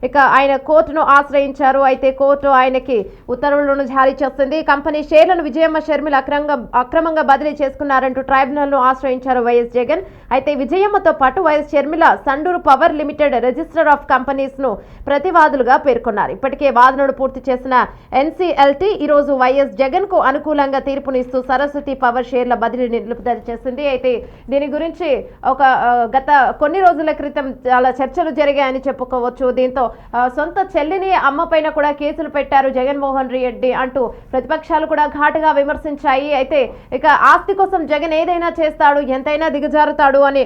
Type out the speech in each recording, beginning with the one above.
ఇక ఆయన కోర్టును ఆశ్రయించారు. అయితే కోర్టు ఆయనకి ఉత్తర్వులను జారీ చేస్తుంది. కంపెనీ షేర్లను విజయమ్మ షర్మిల అక్రమంగా బదిలీ చేసుకున్నారంటూ ట్రైబ్యునల్ను ఆశ్రయించారు వైఎస్ జగన్. అయితే విజయమ్మతో పాటు YS Sharmila Sandur power limited register of companies ను ప్రతివాదులుగా పేర్కొన్నారు. ఇప్పటికే వాదనలు పూర్తి చేసిన ఎన్సీఎల్టీ ఈరోజు వైఎస్ జగన్ కు అనుకూలంగా తీర్పునిస్తూ సరస్వతి పవర్ షేర్ల బదిలీని నిలుపుదల చేసింది. అయితే దీని గురించి గత కొన్ని రోజుల క్రితం చాలా చర్చలు జరిగాయని చెప్పుకోవచ్చు. దీంతో సొంత చెల్లిని అమ్మ పైన కూడా కేసులు పెట్టారు జగన్మోహన్ రెడ్డి అంటూ ప్రతిపక్షాలు కూడా ఘాటుగా విమర్శించాయి. అయితే ఇక ఆస్తి కోసం జగన్ ఏదైనా చేస్తాడు, ఎంతైనా దిగజారుతాడు అని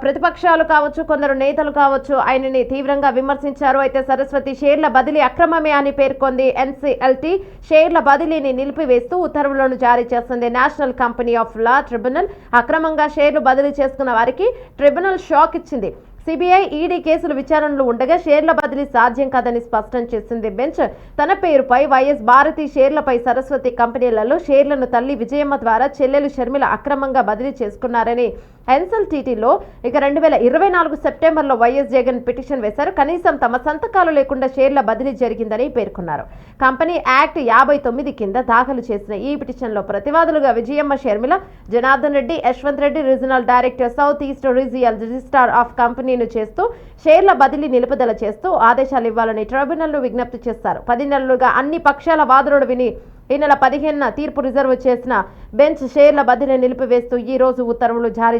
ప్రతిపక్షాలు కావచ్చు, కొందరు నేతలు కావచ్చు ఆయనని తీవ్రంగా విమర్శించారు. అయితే సరస్వతి షేర్ల బదిలీ అక్రమమే అని పేర్కొంది. ఎన్సీఎల్టీ షేర్ల బదిలీని నిలిపివేస్తూ ఉత్తర్వులను జారీ చేస్తుంది. National company of law tribunal అక్రమంగా షేర్లు బదిలీ చేసుకున్న వారికి ట్రిబ్యునల్ షాక్ ఇచ్చింది. సిబిఐ, ఈడీ కేసులు విచారణలో ఉండగా షేర్ల బదిలీ సాధ్యం కాదని స్పష్టం చేసింది. బెంచ్ తన పేరుపై వైఎస్ భారతి షేర్లపై సరస్వతి కంపెనీలలో షేర్లను తల్లి విజయమ్మ ద్వారా చెల్లెలు షర్మిల అక్రమంగా బదిలీ చేసుకున్నారని ఎన్సీఎల్టీలో ఇక 2024 సెప్టెంబర్లో వైఎస్ జగన్ పిటిషన్ వేశారు. కనీసం తమ సంతకాలు లేకుండా షేర్ల బదిలీ జరిగిందని పేర్కొన్నారు. కంపెనీ యాక్ట్ 59 కింద దాఖలు చేసిన ఈ పిటిషన్లో ప్రతివాదులుగా Vijayamma Sharmila, Janardhan Reddy, Yashwant Reddy regional director south east regional registrar of కంపెనీను చేస్తూ షేర్ల బదిలీ నిలుపుదల చేస్తూ ఆదేశాలు ఇవ్వాలని ట్రైబ్యునల్ను విజ్ఞప్తి చేస్తారు. 10 నెలలుగా అన్ని పక్షాల వాదనలు విని ఈ నెల 15న తీర్పు రిజర్వ్ చేసిన బెంచ్ షేర్ల బదిలీ నిలిపివేస్తూ ఈ రోజు ఉత్తర్వులు జారీ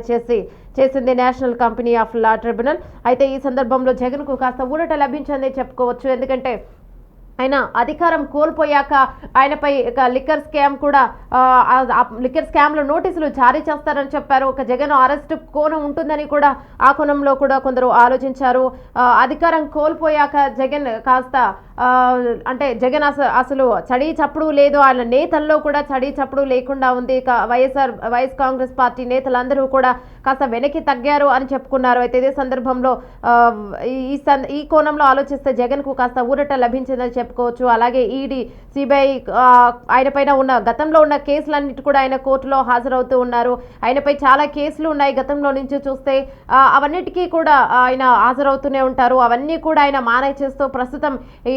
చేసింది national company of law tribunal. అయితే ఈ సందర్భంలో జగన్ కు కాస్త ఊరట లభించిందని చెప్పుకోవచ్చు. ఎందుకంటే ఆయన అధికారం కోల్పోయాక ఆయనపై లిక్కర్ స్కామ్ కూడా లిక్కర్ స్కామ్లో నోటీసులు జారీ చేస్తారని చెప్పారు. ఒక జగన్ అరెస్ట్ కోణం ఉంటుందని కూడా ఆ కోణంలో కూడా కొందరు ఆలోచించారు. అధికారం కోల్పోయాక జగన్ కాస్త అంటే జగన్ అసలు చడి చప్పుడు లేదు, ఆయన నేతల్లో కూడా చడి చప్పుడు లేకుండా ఉంది. వైఎస్ కాంగ్రెస్ పార్టీ నేతలందరూ కూడా కాస్త వెనక్కి తగ్గారు అని చెప్పుకున్నారు. అయితే ఇదే సందర్భంలో ఈ కోణంలో ఆలోచిస్తే జగన్ కు కాస్త ఊరట లభించిందని చెప్పుకోవచ్చు. అలాగే ఈడీ, సిబిఐ ఆయన పైన ఉన్న గతంలో ఉన్న కేసులన్నిటి కూడా ఆయన కోర్టులో హాజరవుతూ ఉన్నారు. ఆయనపై చాలా కేసులు ఉన్నాయి గతంలో నుంచి చూస్తే. అవన్నిటికీ కూడా ఆయన హాజరవుతూనే ఉంటారు. అవన్నీ కూడా ఆయన మానే చేస్తూ ప్రస్తుతం ఈ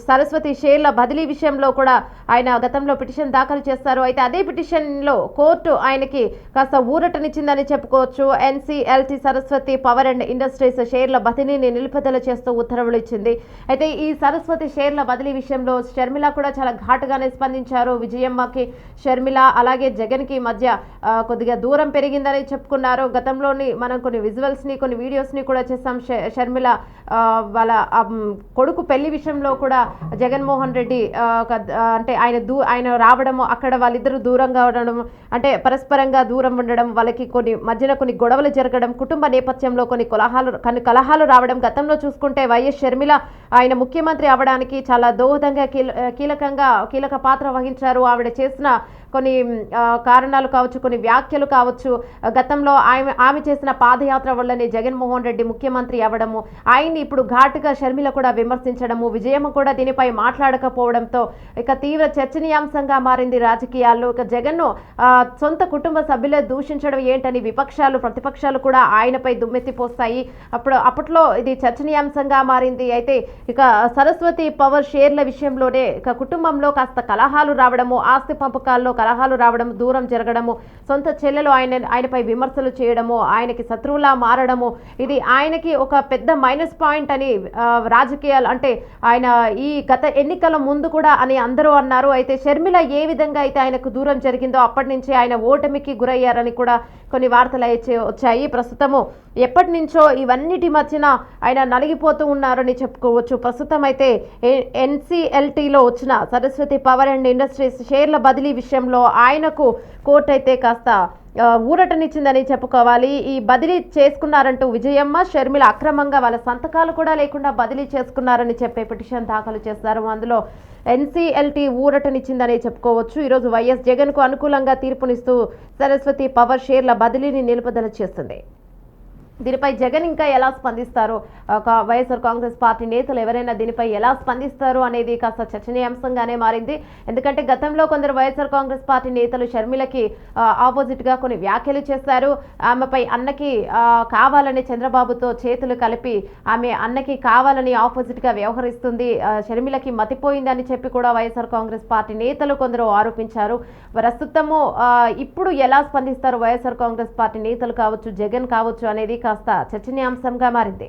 సరస్వతి షేర్ల బదిలీ విషయంలో కూడా ఆయన గతంలో పిటిషన్ దాఖలు చేస్తారు. అయితే అదే పిటిషన్లో కోర్టు ఆయనకి కాస్త ఊరటనిచ్చిందని చెప్పుకోవచ్చు. NCLT Saraswati power and industries షేర్ల బదిలీని నిలుపుదల చేస్తూ ఉత్తర్వులు ఇచ్చింది. అయితే ఈ సరస్వతి షేర్ల బదిలీ విషయంలో షర్మిల కూడా చాలా ఘాటుగానే స్పందించారు. విజయమ్మకి షర్మిల అలాగే జగన్ కి మధ్య కొద్దిగా దూరం పెరిగిందని చెప్పుకున్నారు. గతంలోని మనం కొన్ని విజువల్స్ ని, కొన్ని వీడియోస్ ని కూడా చేసాం. షర్మిల వాళ్ళ కొడుకు పెళ్లి విషయంలో కూడా జగన్మోహన్ రెడ్డి అంటే ఆయన రావడము, అక్కడ వాళ్ళిద్దరూ దూరంగా ఉండడం, అంటే పరస్పరంగా దూరం ఉండడం, వాళ్ళకి మధ్యన కొన్ని గొడవలు జరగడం, కుటుంబ నేపథ్యంలో కొన్ని కలహాలు రావడం. గతంలో చూసుకుంటే వైఎస్ షర్మిల ఆయన ముఖ్యమంత్రి అవడానికి చాలా దోహదంగా కీలక పాత్ర వహించారు. ఆవిడ చేసిన కొన్ని కారణాలు కావచ్చు, కొన్ని వ్యాఖ్యలు కావచ్చు, గతంలో ఆమె చేసిన పాదయాత్ర వల్లనే జగన్మోహన్ రెడ్డి ముఖ్యమంత్రి అవ్వడము, ఆయన్ని ఇప్పుడు ఘాటుగా షర్మిల కూడా విమర్శించడము, విజయమ్మ కూడా దీనిపై మాట్లాడకపోవడంతో ఇక తీవ్ర చర్చనీయాంశంగా మారింది రాజకీయాల్లో. ఇక జగన్ను సొంత కుటుంబ సభ్యులే దూషించడం ఏంటని విపక్షాలు, ప్రతిపక్షాలు కూడా ఆయనపై దుమ్మెత్తిపోస్తాయి. అప్పట్లో ఇది చర్చనీయాంశంగా మారింది. అయితే ఇక సరస్వతి పవర్ షేర్ల విషయంలోనే ఇక కుటుంబంలో కాస్త కలహాలు రావడము, ఆస్తి పంపకాల్లో కలహాలు రావడం, దూరం జరగడము, సొంత చెల్లెలు ఆయనపై విమర్శలు చేయడము, ఆయనకి శత్రువులా మారడము, ఇది ఆయనకి ఒక పెద్ద మైనస్ పాయింట్ అని రాజకీయాలు అంటే ఆయన ఈ గత ఎన్నికల ముందు కూడా అని అందరూ అన్నారు. అయితే షర్మిల ఏ విధంగా అయితే ఆయనకు దూరం జరిగిందో అప్పటి నుంచి ఆయన ఓటమికి గురయ్యారని కూడా కొన్ని వార్తలు అయితే వచ్చాయి. ప్రస్తుతము ఎప్పటి నుంచో ఇవన్నిటి మధ్యన ఆయన నలిగిపోతూ ఉన్నారని చెప్పుకోవచ్చు. ప్రస్తుతం అయితే ఎన్సీఎల్టీలో వచ్చిన సరస్వతి పవర్ అండ్ ఇండస్ట్రీస్ షేర్ల బదిలీ విషయంలో ఆయనకు కోర్టు అయితే కాస్త ఊరటనిచ్చిందని చెప్పుకోవాలి. ఈ బదిలీ చేసుకున్నారంటూ విజయమ్మ, షర్మిల అక్రమంగా వాళ్ళ సంతకాలు కూడా లేకుండా బదిలీ చేసుకున్నారని చెప్పే పిటిషన్ దాఖలు చేస్తారు. అందులో ఎన్సీఎల్టీ ఊరటనిచ్చిందని చెప్పుకోవచ్చు. ఈరోజు వైఎస్ జగన్ కు అనుకూలంగా తీర్పునిస్తూ సరస్వతి పవర్ షేర్ల బదిలీని నిలుపుదల చేస్తుంది. దీనిపై జగన్ ఇంకా ఎలా స్పందిస్తారు, వైఎస్ఆర్ కాంగ్రెస్ పార్టీ నేతలు ఎవరైనా దీనిపై ఎలా స్పందిస్తారు అనేది కాస్త చర్చనీయాంశంగానే మారింది. ఎందుకంటే గతంలో కొందరు వైఎస్ఆర్ కాంగ్రెస్ పార్టీ నేతలు షర్మిలకి ఆపోజిట్ గా కొన్ని వ్యాఖ్యలు చేశారు. ఆమెపై అన్నకి కావాలని చంద్రబాబుతో చేతులు కలిపి ఆమె అన్నకి కావాలని ఆపోజిట్ గా వ్యవహరిస్తుంది, షర్మిలకి మతిపోయిందని చెప్పి కూడా వైఎస్ఆర్ కాంగ్రెస్ పార్టీ నేతలు కొందరు ఆరోపించారు. ప్రస్తుతము ఇప్పుడు ఎలా స్పందిస్తారు వైఎస్ఆర్ కాంగ్రెస్ పార్టీ నేతలు కావచ్చు, జగన్ కావచ్చు అనేది కాస్త చర్చనీయాంశంగా మారింది.